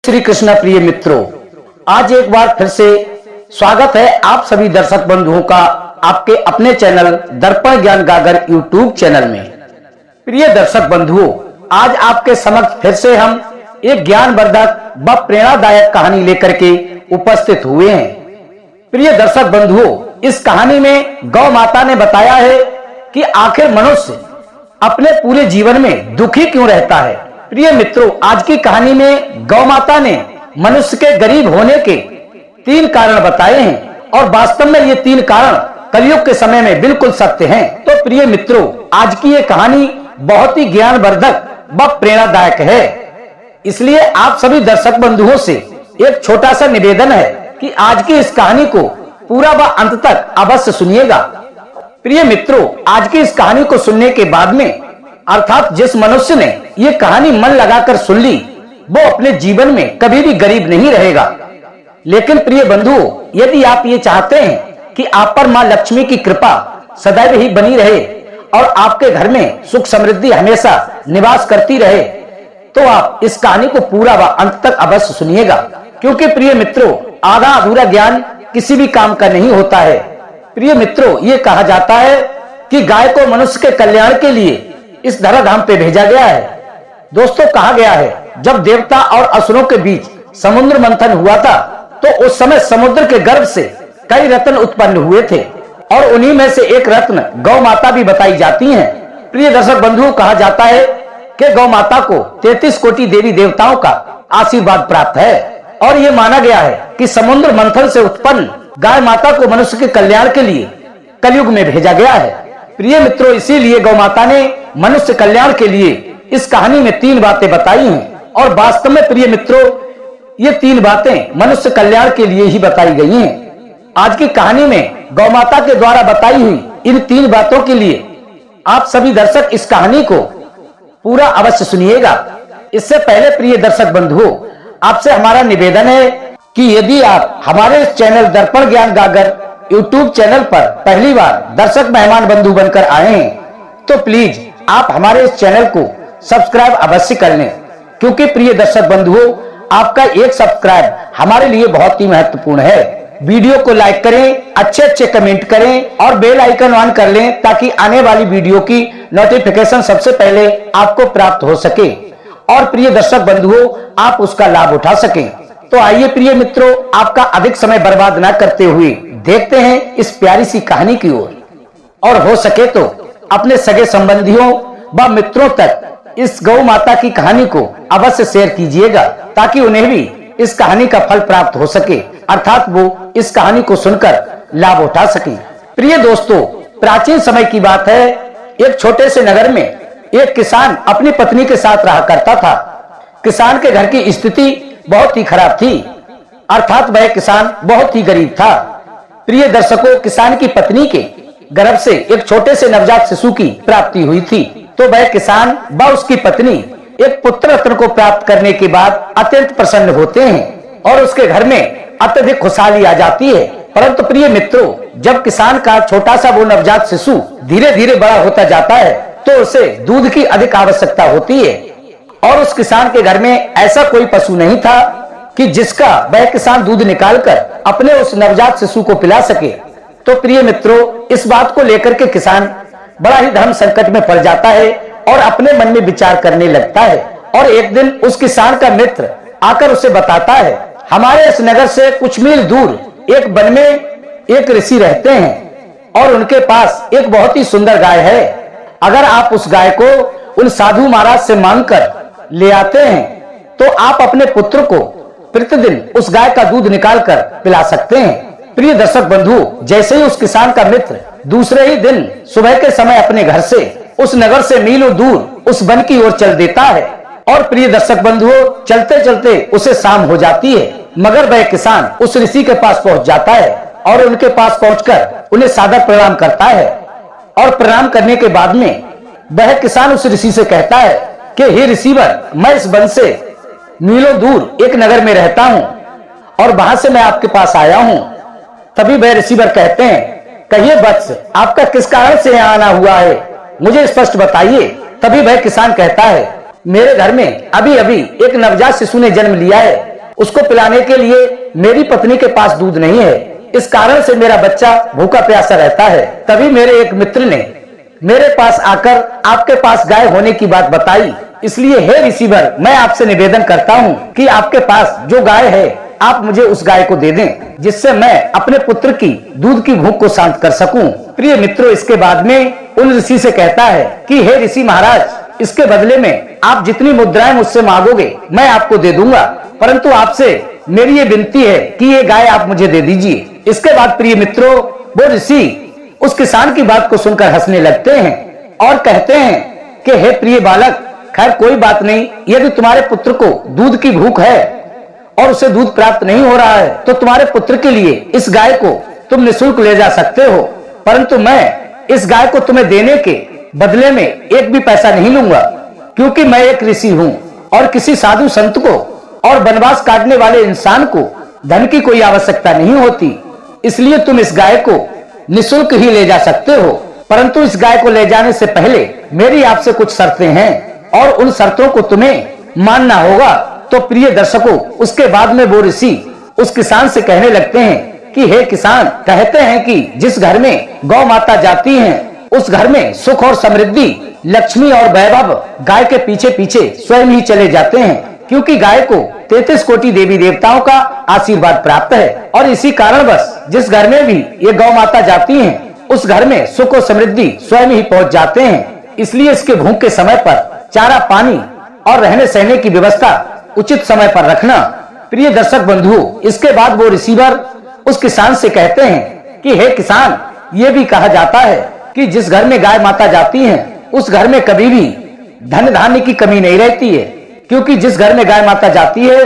श्री कृष्ण प्रिय मित्रों, आज एक बार फिर से स्वागत है आप सभी दर्शक बंधुओं का आपके अपने चैनल दर्पण ज्ञान गागर यूट्यूब चैनल में। प्रिय दर्शक बंधुओं, आज आपके समक्ष फिर से हम एक ज्ञानवर्धक व प्रेरणादायक कहानी लेकर के उपस्थित हुए हैं। प्रिय दर्शक बंधुओं, इस कहानी में गौ माता ने बताया है कि आखिर मनुष्य अपने पूरे जीवन में दुखी क्यों रहता है। प्रिय मित्रों, आज की कहानी में गौ माता ने मनुष्य के गरीब होने के 3 कारण बताए हैं और वास्तव में ये 3 कारण कलयुग के समय में बिल्कुल सत्य हैं। तो प्रिय मित्रों, आज की ये कहानी बहुत ही ज्ञानवर्धक व प्रेरणादायक है, इसलिए आप सभी दर्शक बंधुओं से एक छोटा सा निवेदन है कि आज की इस कहानी को पूरा व अंत तक अवश्य सुनिएगा। प्रिय मित्रों, आज की इस कहानी को सुनने के बाद में अर्थात जिस मनुष्य ने ये कहानी मन लगाकर सुन ली वो अपने जीवन में कभी भी गरीब नहीं रहेगा। लेकिन प्रिय बंधुओं, यदि आप ये चाहते हैं कि आप पर मां लक्ष्मी की कृपा सदैव ही बनी रहे और आपके घर में सुख समृद्धि हमेशा निवास करती रहे, तो आप इस कहानी को पूरा व अंत तक अवश्य सुनिएगा। क्योंकि प्रिय मित्रों, आधा अधूरा ज्ञान किसी भी काम का नहीं होता है। प्रिय मित्रों, ये कहा जाता है कि गाय को मनुष्य के कल्याण के लिए इस धराधाम पे भेजा गया है। दोस्तों, कहा गया है जब देवता और असुरों के बीच समुद्र मंथन हुआ था तो उस समय समुद्र के गर्भ से कई रत्न उत्पन्न हुए थे और उन्हीं में से एक रत्न गौ माता भी बताई जाती हैं। प्रिय दर्शक बंधुओं, कहा जाता है कि गौ माता को 33 कोटि देवी देवताओं का आशीर्वाद प्राप्त है और ये माना गया है कि समुद्र मंथन से उत्पन्न गाय माता को मनुष्य के कल्याण के लिए कलयुग में भेजा गया है। प्रिय मित्रों, इसीलिए गौ माता ने मनुष्य कल्याण के लिए इस कहानी में 3 बातें बताई हैं और वास्तव में प्रिय मित्रों, ये 3 बातें मनुष्य कल्याण के लिए ही बताई गई हैं। आज की कहानी में गौ माता के द्वारा बताई हुई इन 3 बातों के लिए आप सभी दर्शक इस कहानी को पूरा अवश्य सुनिएगा। इससे पहले प्रिय दर्शक बंधुओं, आपसे हमारा निवेदन है कि यदि आप हमारे इस चैनल दर्पण ज्ञान गागर यूट्यूब चैनल पर पहली बार दर्शक मेहमान बंधु बनकर आए हैं तो प्लीज आप हमारे इस चैनल को सब्सक्राइब अवश्य कर लें। क्योंकि प्रिय दर्शक बंधुओं, आपका एक सब्सक्राइब हमारे लिए बहुत ही महत्वपूर्ण है। वीडियो को लाइक करें, अच्छे कमेंट करें और बेल आइकन ऑन कर लें ताकि आने वाली वीडियो की नोटिफिकेशन सबसे पहले आपको प्राप्त हो सके और प्रिय दर्शक बंधुओं, आप उसका लाभ उठा सकें। तो आइए प्रिय मित्रों, आपका अधिक समय बर्बाद न करते हुए देखते हैं इस प्यारी सी कहानी की ओर और हो सके तो अपने सगे संबंधियों व मित्रों तक इस गौ माता की कहानी को अवश्य शेयर कीजिएगा ताकि उन्हें भी इस कहानी का फल प्राप्त हो सके, अर्थात वो इस कहानी को सुनकर लाभ उठा सके। प्रिय दोस्तों, प्राचीन समय की बात है, एक छोटे से नगर में एक किसान अपनी पत्नी के साथ रहा करता था। किसान के घर की स्थिति बहुत ही खराब थी, अर्थात वह किसान बहुत ही गरीब था। प्रिय दर्शकों, किसान की पत्नी के गर्भ से एक छोटे से नवजात शिशु की प्राप्ति हुई थी, तो वह किसान व उसकी पत्नी एक पुत्र रत्न को प्राप्त करने के बाद अत्यंत प्रसन्न होते हैं और उसके घर में अत्यधिक खुशहाली आ जाती है। परंतु प्रिय मित्रों, जब किसान का छोटा सा वो नवजात शिशु धीरे धीरे बड़ा होता जाता है तो उसे दूध की अधिक आवश्यकता होती है और उस किसान के घर में ऐसा कोई पशु नहीं था कि जिसका वह किसान दूध निकालकर अपने उस नवजात शिशु को पिला सके। तो प्रिय मित्रों, इस बात को लेकर के किसान बड़ा ही धर्म संकट में पड़ जाता है और अपने मन में विचार करने लगता है। और एक दिन उस किसान का मित्र आकर उसे बताता है, हमारे इस नगर से कुछ मील दूर एक वन में एक ऋषि रहते हैं और उनके पास एक बहुत ही सुंदर गाय है। अगर आप उस गाय को उन साधु महाराज से मांगकर ले आते हैं तो आप अपने पुत्र को प्रतिदिन उस गाय का दूध निकालकर पिला सकते हैं। प्रिय दर्शक बंधु, जैसे ही उस किसान का मित्र दूसरे ही दिन सुबह के समय अपने घर से उस नगर से मीलों दूर उस वन की ओर चल देता है और प्रिय दर्शक बंधुओं, चलते चलते उसे शाम हो जाती है, मगर वह किसान उस ऋषि के पास पहुंच जाता है और उनके पास पहुंचकर उन्हें सादर प्रणाम करता है। और प्रणाम करने के बाद में वह किसान उस ऋषि से कहता है कि हे ऋषिवर, मैं इस वन से मीलों दूर एक नगर में रहता हूँ और वहां से मैं आपके पास आया हूँ। तभी वह ऋषिवर कहते हैं, कहिए वत्स, आपका किस कारण से यहाँ आना हुआ है, मुझे स्पष्ट बताइए। तभी वह किसान कहता है, मेरे घर में अभी अभी एक नवजात शिशु ने जन्म लिया है उसको पिलाने के लिए मेरी पत्नी के पास दूध नहीं है, इस कारण से मेरा बच्चा भूखा प्यासा रहता है। तभी मेरे एक मित्र ने मेरे पास आकर आपके पास गाय होने की बात बताई। इसलिए हे रिसीवर, मैं आपसे निवेदन करता हूँ कि आपके पास जो गाय है आप मुझे उस गाय को दे दें, जिससे मैं अपने पुत्र की दूध की भूख को शांत कर सकूं। प्रिय मित्रों, इसके बाद में उन ऋषि से कहता है कि हे ऋषि महाराज, इसके बदले में आप जितनी मुद्राएं मुझसे मांगोगे मैं आपको दे दूंगा, परंतु आपसे मेरी ये विनती है कि ये गाय आप मुझे दे दीजिए। इसके बाद प्रिय मित्रों, वो ऋषि उस किसान की बात को सुनकर हंसने लगते हैं और कहते हैं कि हे प्रिय बालक, खैर कोई बात नहीं, यदि तुम्हारे पुत्र को दूध की भूख है और उसे दूध प्राप्त नहीं हो रहा है तो तुम्हारे पुत्र के लिए इस गाय को तुम निःशुल्क ले जा सकते हो, परंतु मैं इस गाय को तुम्हें देने के बदले में एक भी पैसा नहीं लूंगा, क्योंकि मैं एक ऋषि हूँ और किसी साधु संत को और वनवास काटने वाले इंसान को धन की कोई आवश्यकता नहीं होती। इसलिए तुम इस गाय को निःशुल्क ही ले जा सकते हो, परंतु इस गाय को ले जाने से पहले मेरी आपसे कुछ शर्तें हैं और उन शर्तों को तुम्हें मानना होगा। तो प्रिय दर्शकों, उसके बाद में वो ऋषि उस किसान से कहने लगते हैं कि हे किसान, कहते हैं कि जिस घर में गौ माता जाती हैं उस घर में सुख और समृद्धि, लक्ष्मी और वैभव गाय के पीछे पीछे स्वयं ही चले जाते हैं, क्योंकि गाय को 33 कोटि देवी देवताओं का आशीर्वाद प्राप्त है। और इसी कारणवश जिस घर में भी ये गौ माता जाती हैं उस घर में सुख और समृद्धि स्वयं ही पहुंच जाते हैं। इसलिए इसके भूख के समय पर चारा पानी और रहने सहने की व्यवस्था उचित समय पर रखना। प्रिय दर्शक बंधुओं, इसके बाद वो रिसीवर उस किसान से कहते हैं कि हे किसान, ये भी कहा जाता है कि जिस घर में गाय माता जाती हैं उस घर में कभी भी धन धान्य की कमी नहीं रहती है, क्योंकि जिस घर में गाय माता जाती है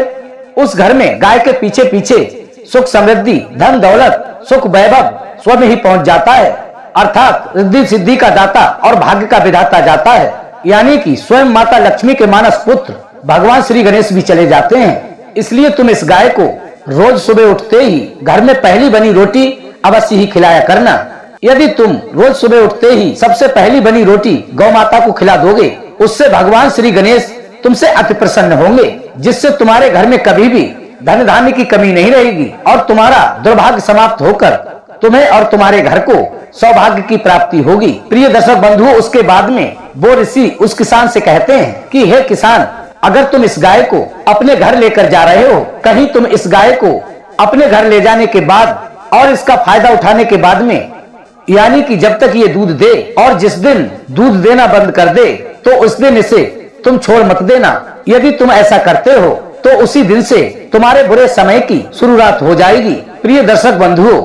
उस घर में गाय के पीछे पीछे सुख समृद्धि, धन दौलत, सुख वैभव स्वयं ही पहुंच जाता है, अर्थात रिद्धि सिद्धि का दाता और भाग्य का विधाता जाता है। यानी कि स्वयं माता लक्ष्मी के मानस पुत्र भगवान श्री गणेश भी चले जाते हैं। इसलिए तुम इस गाय को रोज सुबह उठते ही घर में पहली बनी रोटी अवश्य ही खिलाया करना। यदि तुम रोज सुबह उठते ही सबसे पहली बनी रोटी गौ माता को खिला दोगे, उससे भगवान श्री गणेश तुमसे अति प्रसन्न होंगे, जिससे तुम्हारे घर में कभी भी धन धान्य की कमी नहीं रहेगी और तुम्हारा दुर्भाग्य समाप्त होकर तुम्हें और तुम्हारे घर को सौभाग्य की प्राप्ति होगी। प्रिय दर्शक बंधुओं, उसके बाद में वो ऋषि उस किसान से कहते हैं कि हे किसान, अगर तुम इस गाय को अपने घर लेकर जा रहे हो, कहीं तुम इस गाय को अपने घर ले जाने के बाद और इसका फायदा उठाने के बाद में, यानी कि जब तक ये दूध दे और जिस दिन दूध देना बंद कर दे तो उस दिन इसे तुम छोड़ मत देना। यदि तुम ऐसा करते हो तो उसी दिन से तुम्हारे बुरे समय की शुरुआत हो जाएगी। प्रिय दर्शक बंधुओं,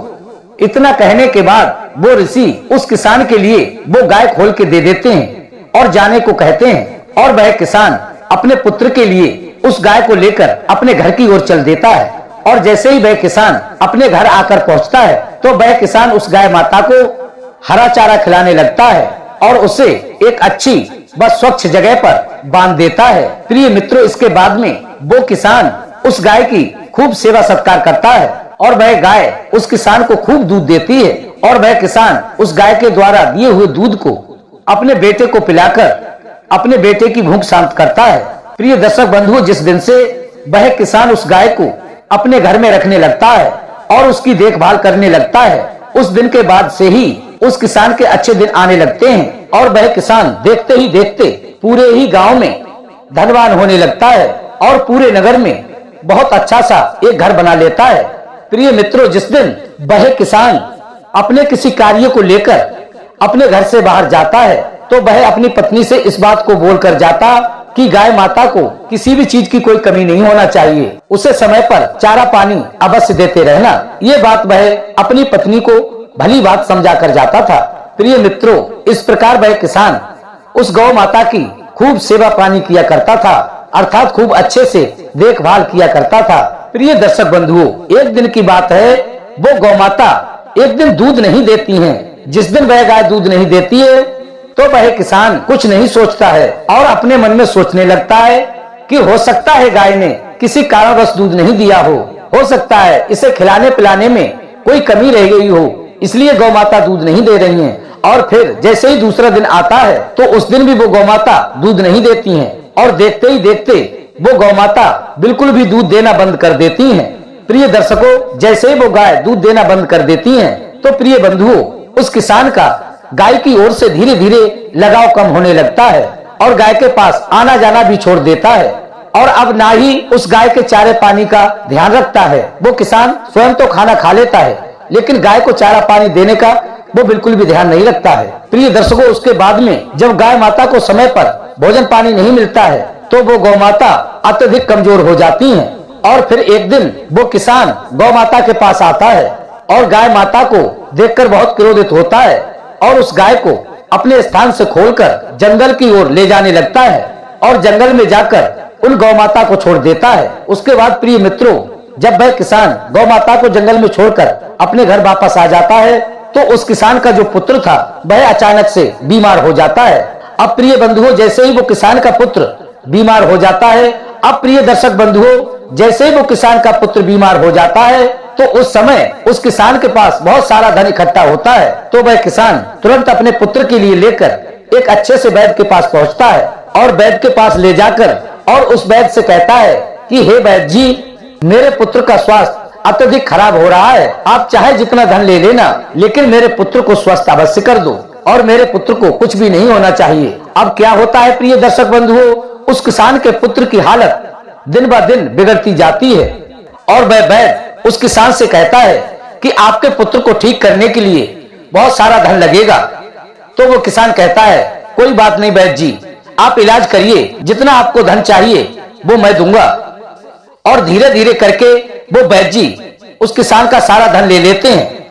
इतना कहने के बाद वो ऋषि उस किसान के लिए वो गाय खोल के दे देते हैं और जाने को कहते हैं और वह किसान अपने पुत्र के लिए उस गाय को लेकर अपने घर की ओर चल देता है। और जैसे ही वह किसान अपने घर आकर पहुंचता है तो वह किसान उस गाय माता को हरा चारा खिलाने लगता है और उसे एक अच्छी व स्वच्छ जगह पर बांध देता है। प्रिय मित्रों, इसके बाद में वो किसान उस गाय की खूब सेवा सत्कार करता है और वह गाय उस किसान को खूब दूध देती है और वह किसान उस गाय के द्वारा दिए हुए दूध को अपने बेटे को पिलाकर अपने बेटे की भूख शांत करता है। प्रिय दर्शक बंधुओं, जिस दिन से वह किसान उस गाय को अपने घर में रखने लगता है और उसकी देखभाल करने लगता है, उस दिन के बाद से ही उस किसान के अच्छे दिन आने लगते हैं और वह किसान देखते ही देखते पूरे ही गांव में धनवान होने लगता है और पूरे नगर में बहुत अच्छा सा एक घर बना लेता है। प्रिय मित्रों, जिस दिन वह किसान अपने किसी कार्य को लेकर अपने घर से बाहर जाता है तो वह अपनी पत्नी से इस बात को बोलकर जाता कि गाय माता को किसी भी चीज की कोई कमी नहीं होना चाहिए, उसे समय पर चारा पानी अवश्य देते रहना। ये बात वह अपनी पत्नी को भली बात समझा कर जाता था। प्रिय मित्रों, इस प्रकार वह किसान उस गौ माता की खूब सेवा पानी किया करता था, अर्थात खूब अच्छे से देखभाल किया करता था। प्रिय दर्शक बंधुओं, एक दिन की बात है, वो गौ माता एक दिन दूध नहीं देती हैं। जिस दिन वह गाय दूध नहीं देती है तो वह किसान कुछ नहीं सोचता है और अपने मन में सोचने लगता है कि हो सकता है गाय ने किसी कारणवश दूध नहीं दिया हो सकता है इसे खिलाने पिलाने में कोई कमी रह गई हो, इसलिए गौ माता दूध नहीं दे रही है। और फिर जैसे ही दूसरा दिन आता है तो उस दिन भी वो गौ माता दूध नहीं देती हैं और देखते ही देखते वो गौ माता बिल्कुल भी दूध देना बंद कर देती हैं। प्रिय दर्शकों, जैसे ही वो गाय दूध देना बंद कर देती हैं, तो प्रिय बंधुओं, उस किसान का गाय की ओर से धीरे धीरे लगाव कम होने लगता है और गाय के पास आना जाना भी छोड़ देता है और अब ना ही उस गाय के चारे पानी का ध्यान रखता है। वो किसान स्वयं तो खाना खा लेता है, लेकिन गाय को चारा पानी देने का वो बिल्कुल भी ध्यान नहीं रखता है। प्रिय दर्शकों, उसके बाद में जब गाय माता को समय पर भोजन पानी नहीं मिलता है, तो वो गौ माता अत्यधिक कमजोर हो जाती है और फिर एक दिन वो किसान गौ माता के पास आता है और गाय माता को देखकर बहुत क्रोधित होता है और उस गाय को अपने स्थान से खोलकर जंगल की ओर ले जाने लगता है और जंगल में जाकर उन गौ माता को छोड़ देता है। उसके बाद प्रिय मित्रों, जब वह किसान गौ माता को जंगल में छोड़कर अपने घर वापस आ जाता है, तो उस किसान का जो पुत्र था वह अचानक से बीमार हो जाता है। अब प्रिय बंधुओं, जैसे ही वो किसान का पुत्र बीमार हो जाता है, अब प्रिय दर्शक बंधुओं, जैसे ही वो किसान का पुत्र बीमार हो जाता है, तो उस समय उस किसान के पास बहुत सारा धन इकट्ठा होता है। तो वह किसान तुरंत अपने पुत्र के लिए लेकर एक अच्छे से वैद्य के पास पहुंचता है और वैद्य के पास ले जाकर और उस वैद्य से कहता है कि हे वैद्य जी, मेरे पुत्र का स्वास्थ्य अत्यधिक खराब हो रहा है। आप चाहे जितना धन ले लेना, लेकिन मेरे पुत्र को स्वस्थ अवश्य कर दो और मेरे पुत्र को कुछ भी नहीं होना चाहिए। अब क्या होता है प्रिय दर्शक बंधुओं, उस किसान के पुत्र की हालत दिन ब दिन बिगड़ती जाती है और वह वैद्य उस किसान से कहता है कि आपके पुत्र को ठीक करने के लिए बहुत सारा धन लगेगा। तो वो किसान कहता है, कोई बात नहीं वैद्य जी, आप इलाज करिए, जितना आपको धन चाहिए वो मैं दूंगा। और धीरे धीरे करके वो वैद्य जी उस किसान का सारा धन ले लेते हैं,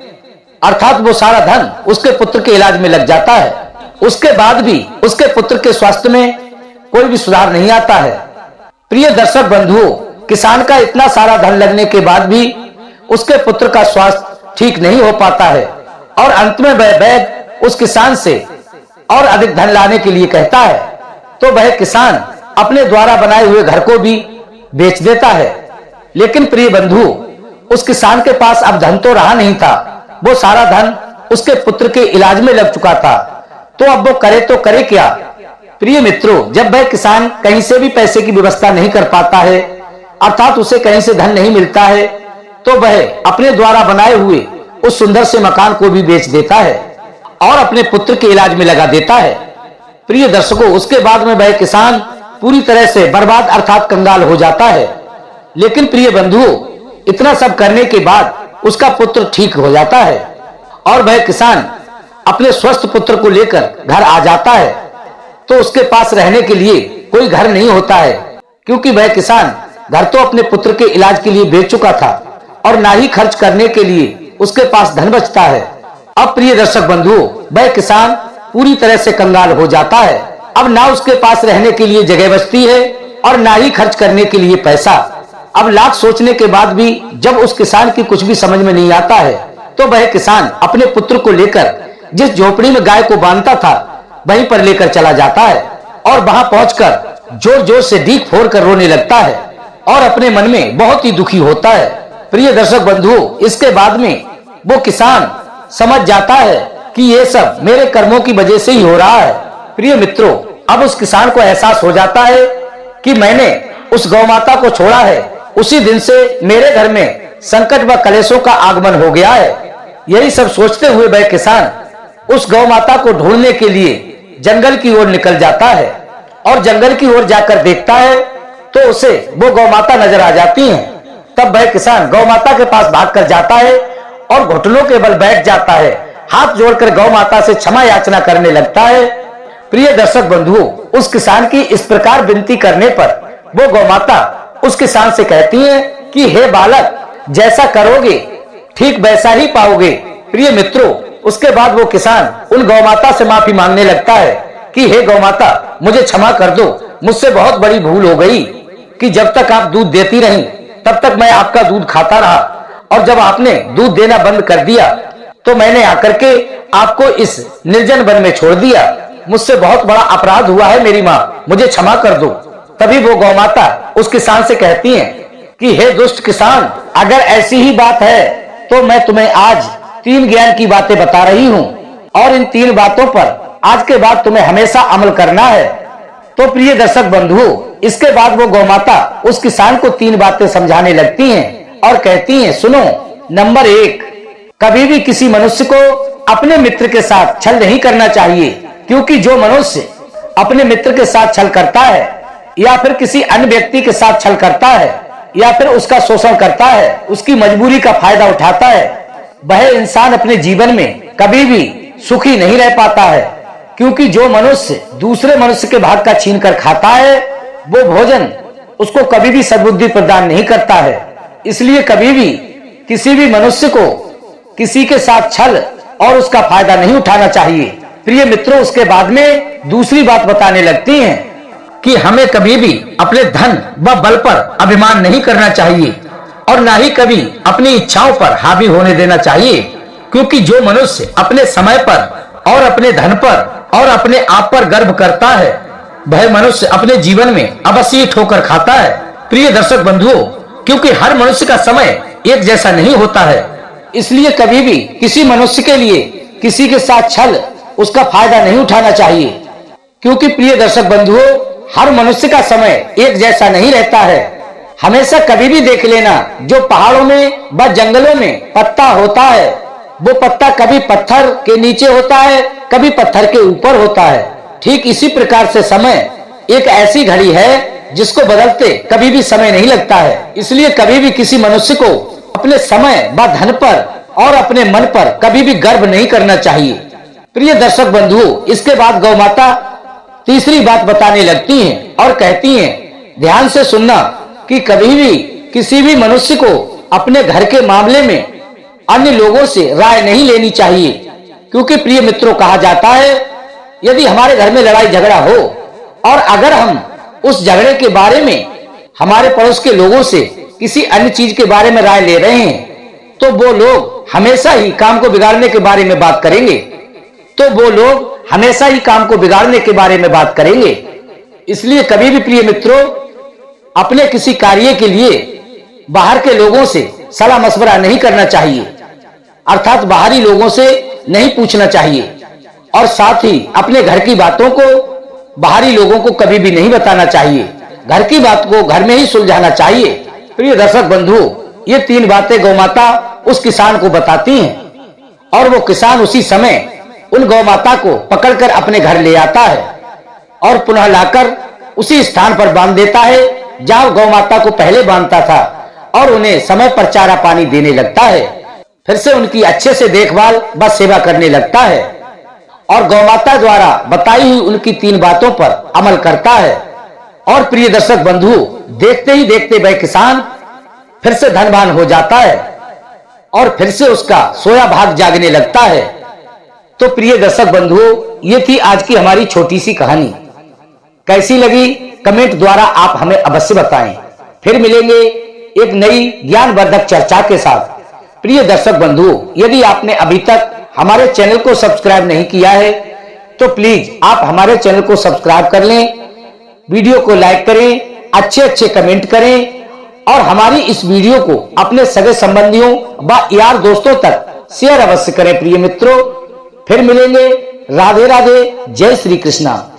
अर्थात वो सारा धन उसके पुत्र के इलाज में लग जाता है। उसके बाद भी उसके पुत्र के स्वास्थ्य में कोई भी सुधार नहीं आता है। प्रिय दर्शक बंधुओं, किसान का इतना सारा धन लगने के बाद भी उसके पुत्र का स्वास्थ्य ठीक नहीं हो पाता है और अंत में वह वैद्य उस किसान से और अधिक धन लाने के लिए कहता है। तो वह किसान अपने द्वारा बनाए हुए घर को भी बेच देता है। लेकिन प्रिय बंधु, उस किसान के पास अब धन तो रहा नहीं था, वो सारा धन उसके पुत्र के इलाज में लग चुका था। तो अब वो करे तो करे क्या। प्रिय मित्रों, जब वह किसान कहीं से भी पैसे की व्यवस्था नहीं कर पाता है, अर्थात उसे कहीं से धन नहीं मिलता है, तो वह अपने द्वारा बनाए हुए उस सुंदर से मकान को भी बेच देता है और अपने पुत्र के इलाज में लगा देता है। प्रिय दर्शकों, उसके बाद में वह किसान पूरी तरह से बर्बाद अर्थात कंगाल हो जाता है। लेकिन प्रिय बंधुओं, इतना सब करने के बाद उसका पुत्र ठीक हो जाता है और वह किसान अपने स्वस्थ पुत्र को लेकर घर आ जाता है। तो उसके पास रहने के लिए कोई घर नहीं होता है, क्योंकि वह किसान घर तो अपने पुत्र के इलाज के लिए बेच चुका था और ना ही खर्च करने के लिए उसके पास धन बचता है। अब प्रिय दर्शक बंधुओं, वह किसान पूरी तरह से कंगाल हो जाता है। अब ना उसके पास रहने के लिए जगह बचती है और ना ही खर्च करने के लिए पैसा। अब लाख सोचने के बाद भी जब उस किसान की कुछ भी समझ में नहीं आता है, तो वह किसान अपने पुत्र को लेकर जिस झोपड़ी में गाय को बांधता था वहीं पर लेकर चला जाता है और वहां पहुंचकर जोर जोर से डीक फोड़ कर रोने लगता है और अपने मन में बहुत ही दुखी होता है। प्रिय दर्शक बंधुओं, इसके बाद में वो किसान समझ जाता है कि ये सब मेरे कर्मों की वजह से ही हो रहा है। प्रिय मित्रों, अब उस किसान को एहसास हो जाता है कि मैंने उस गौ माता को छोड़ा है, उसी दिन से मेरे घर में संकट व कलेशों का आगमन हो गया है। यही सब सोचते हुए वह किसान उस गौ माता को ढूंढने के लिए जंगल की ओर निकल जाता है और जंगल की ओर जाकर देखता है तो उसे वो गौ माता नजर आ जाती हैं। तब वह किसान गौ माता के पास भागकर जाता है और घुटनों के बल बैठ जाता है, हाथ जोड़कर गौ माता से क्षमा याचना करने लगता है। प्रिय दर्शक बंधुओं, उस किसान की इस प्रकार विनती करने पर वो गौ माता उस किसान से कहती है कि हे बालक, जैसा करोगे ठीक वैसा ही पाओगे। प्रिय मित्रों, उसके बाद वो किसान उन गौ माता से माफी मांगने लगता है कि हे गौ माता, मुझे क्षमा कर दो, मुझसे बहुत बड़ी भूल हो गई कि जब तक आप दूध देती रही तब तक मैं आपका दूध खाता रहा और जब आपने दूध देना बंद कर दिया तो मैंने आकर के आपको इस निर्जन वन में छोड़ दिया। मुझसे बहुत बड़ा अपराध हुआ है मेरी माँ, मुझे क्षमा कर दो। तभी वो गौ माता उस किसान से कहती है कि हे दुष्ट किसान, अगर ऐसी ही बात है तो मैं तुम्हें आज 3 ज्ञान की बातें बता रही हूँ और इन 3 बातों पर आज के बाद तुम्हें हमेशा अमल करना है। तो प्रिय दर्शक बंधुओं, इसके बाद वो गौमाता उस किसान को 3 बातें समझाने लगती हैं और कहती हैं, सुनो। नंबर 1, कभी भी किसी मनुष्य को अपने मित्र के साथ छल नहीं करना चाहिए, क्योंकि जो मनुष्य अपने मित्र के साथ छल करता है या फिर किसी अन्य व्यक्ति के साथ छल करता है या फिर उसका शोषण करता है, उसकी मजबूरी का फायदा उठाता है, वह इंसान अपने जीवन में कभी भी सुखी नहीं रह पाता है। क्योंकि जो मनुष्य दूसरे मनुष्य के भाग का छीन कर खाता है, वो भोजन उसको कभी भी सद्बुद्धि प्रदान नहीं करता है। इसलिए कभी भी किसी भी मनुष्य को किसी के साथ छल और उसका फायदा नहीं उठाना चाहिए। प्रिय मित्रों, उसके बाद में दूसरी बात बताने लगती हैं कि हमें कभी भी अपने धन व बल पर अभिमान नहीं करना चाहिए और ना ही कभी अपनी इच्छाओं पर हावी होने देना चाहिए। क्योंकि जो मनुष्य अपने समय पर और अपने धन पर और अपने आप पर गर्व करता है, वह मनुष्य अपने जीवन में अवश्य ठोकर खाता है। प्रिय दर्शक बंधुओं, क्योंकि हर मनुष्य का समय एक जैसा नहीं होता है, इसलिए कभी भी किसी मनुष्य के लिए किसी के साथ छल उसका फायदा नहीं उठाना चाहिए। क्योंकि प्रिय दर्शक बंधुओं, हर मनुष्य का समय एक जैसा नहीं रहता है। हमेशा कभी भी देख लेना, जो पहाड़ों में व जंगलों में पत्ता होता है, वो पत्ता कभी पत्थर के नीचे होता है, कभी पत्थर के ऊपर होता है। ठीक इसी प्रकार से समय एक ऐसी घड़ी है जिसको बदलते कभी भी समय नहीं लगता है। इसलिए कभी भी किसी मनुष्य को अपने समय व धन पर और अपने मन पर कभी भी गर्व नहीं करना चाहिए। प्रिय दर्शक बंधुओं, इसके बाद गौमाता तीसरी बात बताने लगती हैं और कहती हैं, ध्यान से सुनना कि कभी भी किसी भी मनुष्य को अपने घर के मामले में अन्य लोगों से राय नहीं लेनी चाहिए। क्योंकि प्रिय मित्रों, कहा जाता है, यदि हमारे घर में लड़ाई झगड़ा हो और अगर हम उस झगड़े के बारे में हमारे पड़ोस के लोगों से किसी अन्य चीज के बारे में राय ले रहे हैं, तो वो लोग हमेशा ही काम को बिगाड़ने के बारे में बात करेंगे। इसलिए कभी भी प्रिय मित्रों, अपने किसी कार्य के लिए बाहर के लोगों से सलाह मशवरा नहीं करना चाहिए, अर्थात बाहरी लोगों से नहीं पूछना चाहिए। और साथ ही अपने घर की बातों को बाहरी लोगों को कभी भी नहीं बताना चाहिए। घर की बात को घर में ही सुलझाना चाहिए। प्रिय दर्शक बंधुओं, ये 3 बातें गौमाता उस किसान को बताती हैं और वो किसान उसी समय उन गौमाता को पकड़कर अपने घर ले आता है और पुनः लाकर उसी स्थान पर बांध देता है जहां गौमाता को पहले बांधता था और उन्हें समय पर चारा पानी देने लगता है। फिर से उनकी अच्छे से देखभाल व सेवा करने लगता है और गौमाता द्वारा बताई हुई उनकी 3 बातों पर अमल करता है। और प्रिय दर्शक बंधु, देखते ही देखते वह किसान फिर से धनवान हो जाता है और फिर से उसका सोया भाग जागने लगता है। तो प्रिय दर्शक बंधुओं, ये थी आज की हमारी छोटी सी कहानी। कैसी लगी कमेंट द्वारा आप हमें अवश्य बताएं। फिर मिलेंगे एक नई ज्ञानवर्धक चर्चा के साथ। प्रिय दर्शक बंधुओं, यदि आपने अभी तक हमारे चैनल को सब्सक्राइब नहीं किया है तो प्लीज आप हमारे चैनल को सब्सक्राइब कर लें, वीडियो को लाइक करें, अच्छे कमेंट करें और हमारी इस वीडियो को अपने सगे संबंधियों व यार दोस्तों तक शेयर अवश्य करें। प्रिय मित्रों, फिर मिलेंगे। राधे राधे, जय श्री कृष्णा।